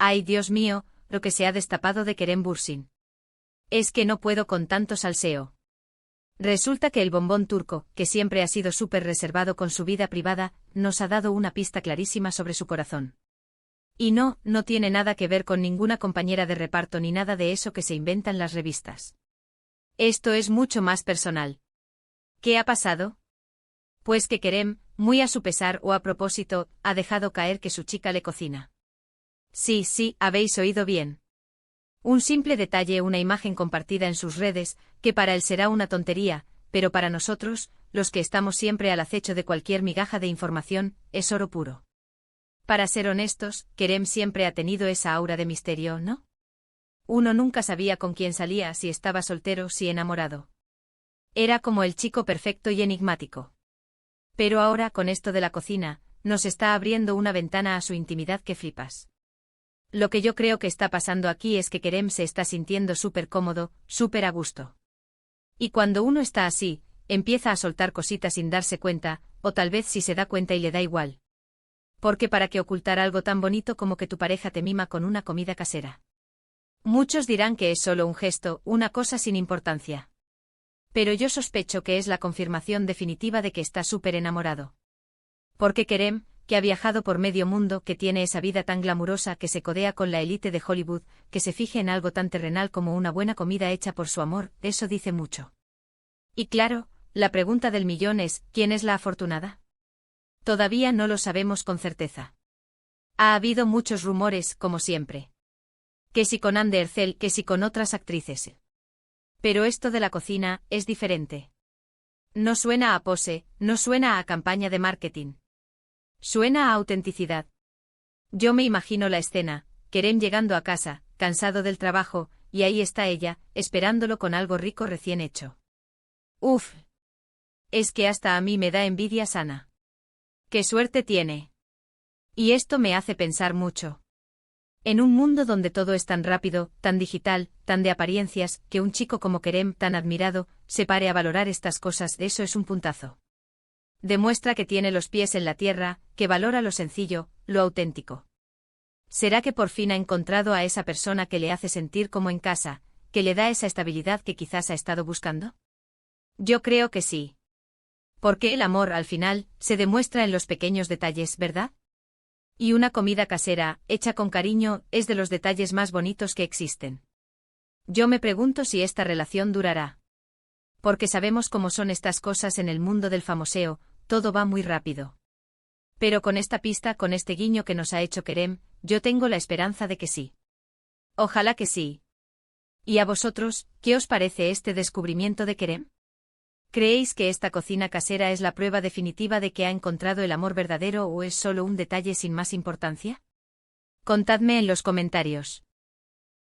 Ay, Dios mío, lo que se ha destapado de Kerem Bürsin. Es que no puedo con tanto salseo. Resulta que el bombón turco, que siempre ha sido súper reservado con su vida privada, nos ha dado una pista clarísima sobre su corazón. Y no tiene nada que ver con ninguna compañera de reparto ni nada de eso que se inventan las revistas. Esto es mucho más personal. ¿Qué ha pasado? Pues que Kerem, muy a su pesar o a propósito, ha dejado caer que su chica le cocina. Sí, habéis oído bien. Un simple detalle, una imagen compartida en sus redes, que para él será una tontería, pero para nosotros, los que estamos siempre al acecho de cualquier migaja de información, es oro puro. Para ser honestos, Kerem siempre ha tenido esa aura de misterio, ¿no? Uno nunca sabía con quién salía, si estaba soltero, si enamorado. Era como el chico perfecto y enigmático. Pero ahora, con esto de la cocina, nos está abriendo una ventana a su intimidad que flipas. Lo que yo creo que está pasando aquí es que Kerem se está sintiendo súper cómodo, súper a gusto. Y cuando uno está así, empieza a soltar cositas sin darse cuenta, o tal vez sí se da cuenta y le da igual. Porque ¿para qué ocultar algo tan bonito como que tu pareja te mima con una comida casera? Muchos dirán que es solo un gesto, una cosa sin importancia. Pero yo sospecho que es la confirmación definitiva de que está súper enamorado. Porque Kerem, que ha viajado por medio mundo, que tiene esa vida tan glamurosa, que se codea con la élite de Hollywood, que se fije en algo tan terrenal como una buena comida hecha por su amor, eso dice mucho. Y claro, la pregunta del millón es, ¿quién es la afortunada? Todavía no lo sabemos con certeza. Ha habido muchos rumores, como siempre. Que si con Anne Ercel, que si con otras actrices. Pero esto de la cocina es diferente. No suena a pose, no suena a campaña de marketing. Suena a autenticidad. Yo me imagino la escena, Kerem llegando a casa, cansado del trabajo, y ahí está ella, esperándolo con algo rico recién hecho. Uf. Es que hasta a mí me da envidia sana. ¡Qué suerte tiene! Y esto me hace pensar mucho. En un mundo donde todo es tan rápido, tan digital, tan de apariencias, que un chico como Kerem, tan admirado, se pare a valorar estas cosas, eso es un puntazo. Demuestra que tiene los pies en la tierra, que valora lo sencillo, lo auténtico. ¿Será que por fin ha encontrado a esa persona que le hace sentir como en casa, que le da esa estabilidad que quizás ha estado buscando? Yo creo que sí. Porque el amor, al final, se demuestra en los pequeños detalles, ¿verdad? Y una comida casera, hecha con cariño, es de los detalles más bonitos que existen. Yo me pregunto si esta relación durará. Porque sabemos cómo son estas cosas en el mundo del famoseo, todo va muy rápido. Pero con esta pista, con este guiño que nos ha hecho Kerem, yo tengo la esperanza de que sí. Ojalá que sí. ¿Y a vosotros, qué os parece este descubrimiento de Kerem? ¿Creéis que esta cocina casera es la prueba definitiva de que ha encontrado el amor verdadero o es solo un detalle sin más importancia? Contadme en los comentarios.